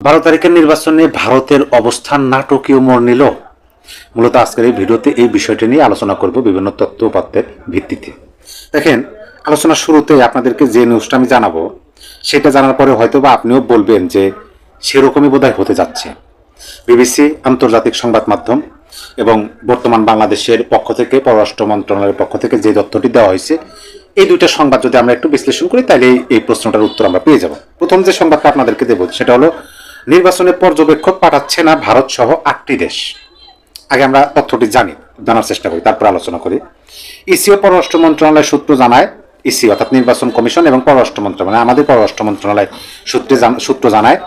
12 তারিখের নির্বাচনে ভারতের অবস্থান নাটকীয় মোড় নিল। মূলত আজকের এই ভিডিওতে এই বিষয়টি নিয়ে আলোচনা করব বিভিন্ন তথ্য উপাত্তের ভিত্তিতে। দেখেন, আলোচনার শুরুতে আপনাদেরকে যে নিউজটা আমি জানাবো সেটা জানার পরে হয়তো বা আপনিও বলবেন যে সেরকমই বোধহয় হতে যাচ্ছে। বিবিসি, আন্তর্জাতিক সংবাদ মাধ্যম এবং বর্তমান বাংলাদেশের পক্ষ থেকে পররাষ্ট্র মন্ত্রণালয়ের পক্ষ থেকে যে তথ্যটি দেওয়া হয়েছে, এই দুইটা সংবাদ যদি আমরা একটু বিশ্লেষণ করি তাহলে এই প্রশ্নটার উত্তর আমরা পেয়ে যাব। প্রথম যে সংবাদটা আপনাদেরকে দেব সেটা হলো নির্বাচনে পর্যবেক্ষক পাঠাচ্ছে না ভারত সহ 8টি দেশ। আগে আমরা তথ্যটি জানার চেষ্টা করি, তারপর আলোচনা করি। ইসি ও পররাষ্ট্র মন্ত্রণালয় সূত্র জানায়, ইসি অর্থাৎ নির্বাচন কমিশন এবং পররাষ্ট্র মন্ত্রণালয়, আমাদের পররাষ্ট্র মন্ত্রণালয় সূত্র জানায়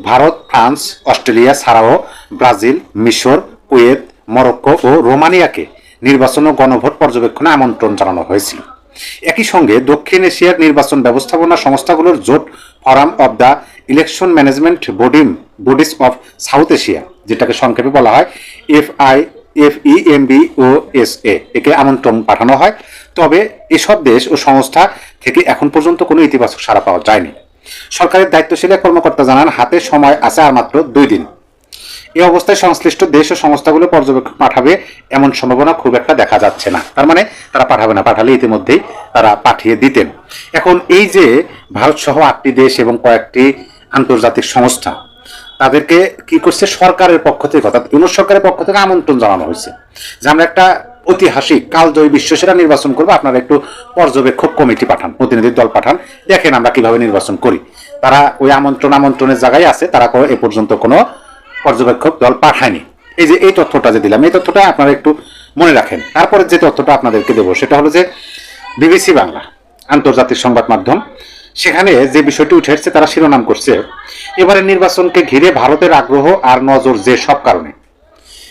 ভারত, ফ্রান্স, অস্ট্রেলিয়া ছাড়াও ব্রাজিল, মিশর, কুয়েত, মরক্কো ও রোমানিয়াকে নির্বাচন ও গণভোট পর্যবেক্ষণে আমন্ত্রণ জানানো হয়েছিল। একই সঙ্গে দক্ষিণ এশিয়ার নির্বাচন ব্যবস্থাপনা সংস্থাগুলোর জোট forum of the election management bodies of south Asia, যেটাকে সংক্ষেপে বলা হয় FEMBOSA, একে আমন্ত্রণ পাঠানো হয়। তবে এসব দেশ ও সংস্থা থেকে এখন পর্যন্ত কোনো ইতিবাচক সাড়া পাওয়া যায়নি। সরকারের দায়িত্বশীল কর্মকর্তা জানান হাতে সময় আছে আর মাত্র 2 দিন। এই অবস্থায় সংশ্লিষ্ট দেশ ও সংস্থাগুলো পর্যবেক্ষক পাঠাবে এমন সম্ভাবনা খুব একটা দেখা যাচ্ছে না। তার মানে তারা পাঠাবে না, পাঠালে ইতিমধ্যেই তারা পাঠিয়ে দিতেন। এখন এই যে ভারত সহ 8টি দেশ এবং কয়েকটি আন্তর্জাতিক সংস্থা, তাদেরকে কি করছে সরকারের পক্ষ থেকে, অর্থাৎ ইউনুস সরকারের পক্ষ থেকে আমন্ত্রণ জানানো হয়েছে যে আমরা একটা ঐতিহাসিক কালজয়ী বিশ্বসেরা নির্বাচন করবো, আপনারা একটু পর্যবেক্ষক কমিটি পাঠান, প্রতিনিধি দল পাঠান, দেখেন আমরা কিভাবে নির্বাচন করি। তারা ওই আমন্ত্রণের জায়গায় আছে, তারা এ পর্যন্ত কোনো পর্যবেক্ষক দল পাঠায়নি। এই যে এই তথ্যটা যে দিলাম, এই তথ্যটা আপনারা একটু মনে রাখেন। তারপরে যে তথ্যটা আপনাদেরকে দেবো সেটা হলো যে বিবিসি বাংলা, আন্তর্জাতিক সংবাদ মাধ্যম, সেখানে যে বিষয়টি উঠে এসেছে তারা শিরোনাম করছে এবারের নির্বাচনকে ঘিরে ভারতের আগ্রহ আর নজর যে সব কারণে।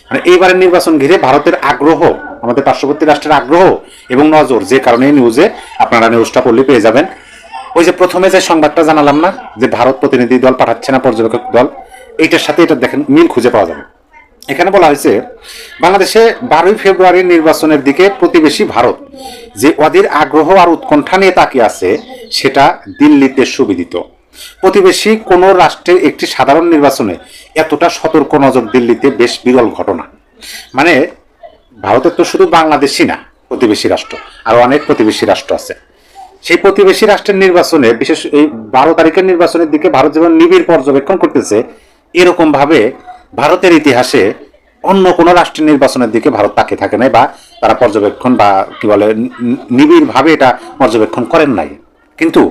মানে এইবারের নির্বাচন ঘিরে ভারতের আগ্রহ, আমাদের পার্শ্ববর্তী রাষ্ট্রের আগ্রহ এবং নজর যে কারণে নিউজে আপনারা নিউজটা পড়লে পেয়ে যাবেন। ওই যে প্রথমে যে সংবাদটা জানালাম না যে ভারত প্রতিনিধি দল পাঠাচ্ছে না পর্যবেক্ষক দল, এইটার সাথে এটা দেখেন মিল খুঁজে পাওয়া যাবে। এখানে বলা হয়েছে বাংলাদেশে 12 ফেব্রুয়ারির নির্বাচনের দিকে প্রতিবেশী ভারত যে অধীর আগ্রহ আর উৎকণ্ঠা নিয়ে তাকিয়ে আছে সেটা দিল্লিতে সুবিদিত। প্রতিবেশী কোন রাষ্ট্রের একটি সাধারণ নির্বাচনে এতটা সতর্ক নজর দিল্লিতে বেশ বিরল ঘটনা। মানে ভারতের তো শুধু বাংলাদেশই না প্রতিবেশী রাষ্ট্র, আর অনেক প্রতিবেশী রাষ্ট্র আছে। সেই প্রতিবেশী রাষ্ট্রের নির্বাচনে, বিশেষ এই 12 তারিখের নির্বাচনের দিকে ভারত যেমন নিবিড় পর্যবেক্ষণ করতেছে, এরকম ভাবে ভারতের ইতিহাসে অন্য কোনো রাষ্ট্রের নির্বাচনের দিকে ভারত তাকিয়ে থাকে নাই, বা তারা পর্যবেক্ষণ বা কি বলে নিবিড় ভাবে এটা পর্যবেক্ষণ করেন নাই। কিন্তু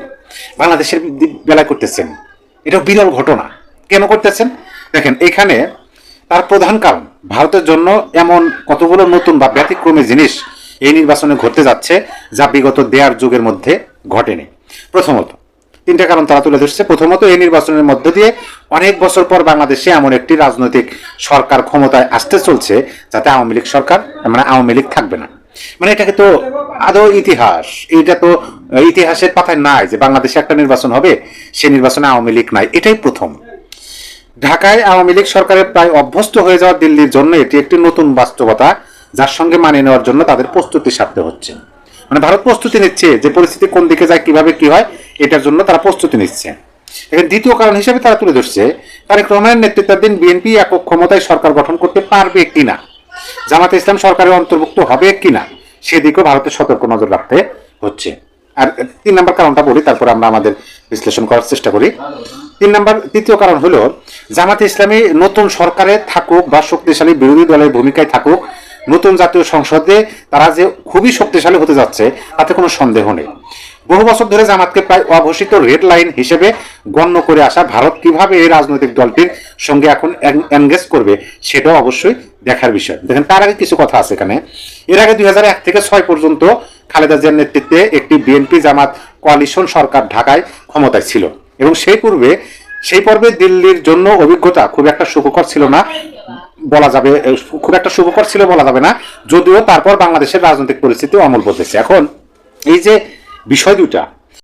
বাংলাদেশের বেলায় করতেছেন, এটা বিরল ঘটনা। কেন করতেছেন দেখেন, এখানে তার প্রধান কারণ ভারতের জন্য এমন কতগুলো নতুন বা ব্যতিক্রমী জিনিস এই নির্বাচনে ঘটতে যাচ্ছে যা বিগত দেড় যুগের মধ্যে ঘটেনি। প্রথমত 3টা কারণ তারা তুলে ধরছে। প্রথমত, এই নির্বাচনের মধ্য দিয়ে অনেক বছর পর বাংলাদেশে এমন একটি রাজনৈতিক সরকার ক্ষমতায় আসতে চলছে যাতে আওয়ামী লীগ সরকার, মানে আওয়ামী লীগ থাকবে না। মানে এটাকে তো আদৌ ইতিহাস, এটা তো ইতিহাসের পাতায় নাই যে বাংলাদেশে একটা নির্বাচন হবে, সেই নির্বাচনে আওয়ামী লীগ নাই, এটাই প্রথম। ঢাকায় আওয়ামী লীগ সরকারের প্রায় অভ্যস্ত হয়ে যাওয়া দিল্লির জন্য এটি একটি নতুন বাস্তবতা যার সঙ্গে মানিয়ে নেওয়ার জন্য তাদের প্রস্তুতি সারতে হচ্ছে। মানে ভারত প্রস্তুতি নিচ্ছে যে পরিস্থিতি কোন দিকে যায়, কিভাবে কি হয়, এটার জন্য তারা প্রস্তুতি নিচ্ছে। এখন দ্বিতীয় কারণ হিসেবে তারা তুলে ধরছে তারেক রহমানের নেতৃত্বাধীন বিএনপি একক ক্ষমতায় সরকার গঠন করতে পারবে কিনা, জামাতে ইসলাম সরকারের অন্তর্ভুক্ত হবে কিনা, সেদিকেও ভারতের সতর্ক নজর রাখতে হচ্ছে। আর 3 নম্বর কারণটা বলি, তারপর আমরা আমাদের বিশ্লেষণ করার চেষ্টা করি। তৃতীয় কারণ হলো জামাতে ইসলামী নতুন সরকারে থাকুক বা শক্তিশালী বিরোধী দলের ভূমিকায় থাকুক, নতুন জাতীয় সংসদে তারা যে খুবই শক্তিশালী হতে যাচ্ছে তাতে কোনো সন্দেহ নেই। বহু বছর ধরে জামাতকে প্রায় অঘোষিত রেড লাইন হিসেবে গণ্য করে আসা ভারত কিভাবে এই রাজনৈতিক দলটির সঙ্গে এখন এনগেজ করবে সেটাও অবশ্যই দেখার বিষয়। দেখেন, তার আগে কিছু কথা আছে এখানে। এর আগে 2001 থেকে 6 পর্যন্ত খালেদা জিয়ার নেতৃত্বে একটি বিএনপি জামাত কোয়ালিশন সরকার ঢাকায় ক্ষমতায় ছিল, এবং সেই পর্বে দিল্লির জন্য অভিজ্ঞতা খুব একটা সুখকর ছিল না বলা যাবে না, যদিও তারপর বাংলাদেশের রাজনৈতিক পরিস্থিতি অমল বদলেছে। এখন এই যে বিষয় দুটা,